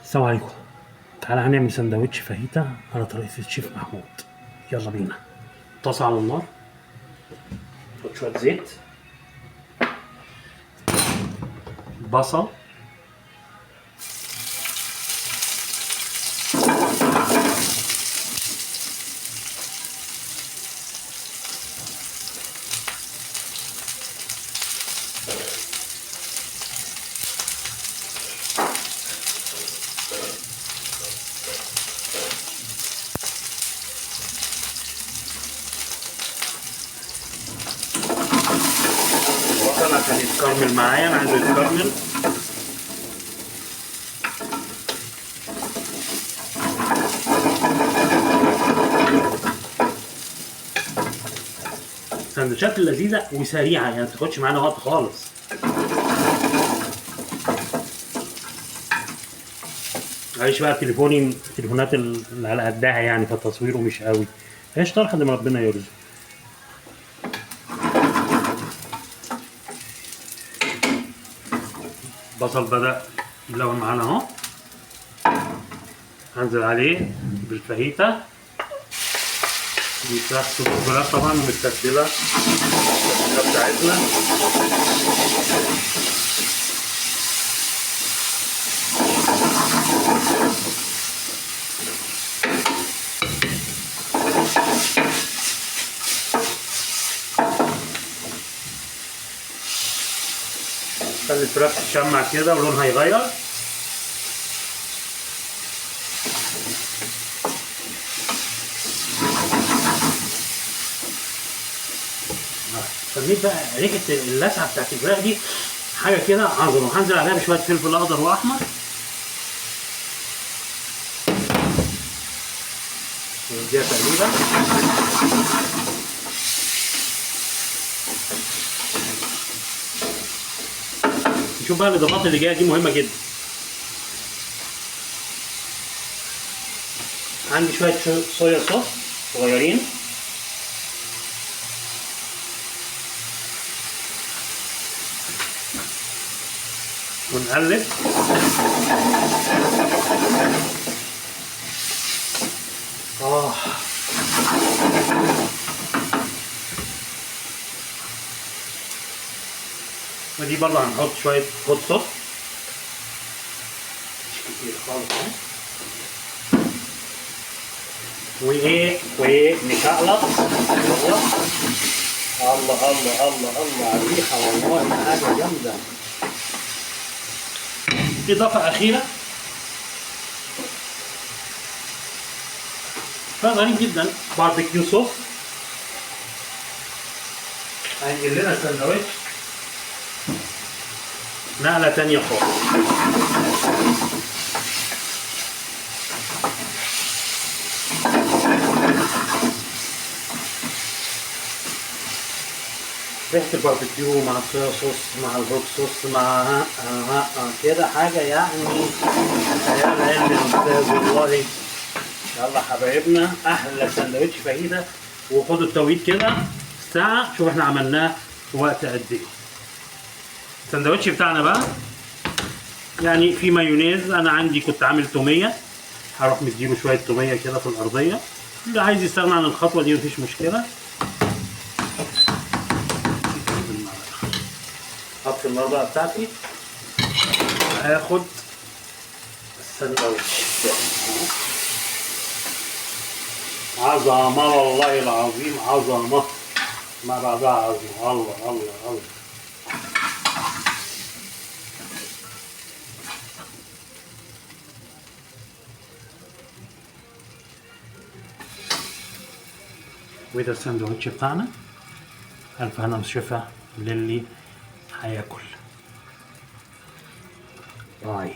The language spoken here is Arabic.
السلام عليكم. تعالى هنعمل سندوتش فاهيتا على طريقة الشيف محمود. يلا بينا. طاسة على النار، نحط شوية زيت، بصل، بصل عشان يتكرمل معايا، انا عايزه يتكرمل. سندوتشات لذيذة وسريعة، يعني متاخدش معانا وقت خالص. معلش بقى التليفونات اللي على قدها يعني، فتصويره مش قوي. قشطة لحد ما ربنا يرزق. البصل بدأ يلون معانا اهو. هنزل عليه بالفاهيتا. دي فراخ طبعا متتبلة بتاعتنا. خلي الفراخ تشمع كده ولونها يغير. خليت بقى ريحة اللسعة بتاعت الفراخ دي حاجة كده عظمة. هنزل عليها بشوية فلفل أخضر وأحمر. ونديها تقليبة. نشوف بقى الإضافات اللي جاية دي مهمة جدا. عندي شوية صويا صوص صغيرين، ونقلب. ودي برضه هنحط شوية هوت صوص، مش كتير خالص اهو. ونكعلط. الله الله الله الله على الريحة، والله حاجة جامدة. إضافة أخيرة، غريب جدا، باربيكيو صوص. هنجيب لنا السندوتش نقلة تانية خالص. ريحة الباربيكيو مع الصويا صوص مع الهوت صوص مع كده حاجة يعني خيال علمي يا أستاذ والله. يلا حبايبنا، أحلى سندوتش فاهيتا. وخدوا التوقيت كده ساعة، شوف احنا عملناه في وقت قد ايه. السندوتش بتاعنا بقى يعني في مايونيز. أنا عندي كنت عامل تومية، هروح مديله شوية تومية كده في الأرضية. اللي عايز يستغنى عن الخطوة دي مفيش مشكلة. حط النار بقى بتاعتي، هاخد السندوتش. عظمة والله العظيم، عظمة ما بعدها عظمة. الله الله الله. وده السندوتش بتاعنا. ألف هنا وشفا للي هياكل. باي.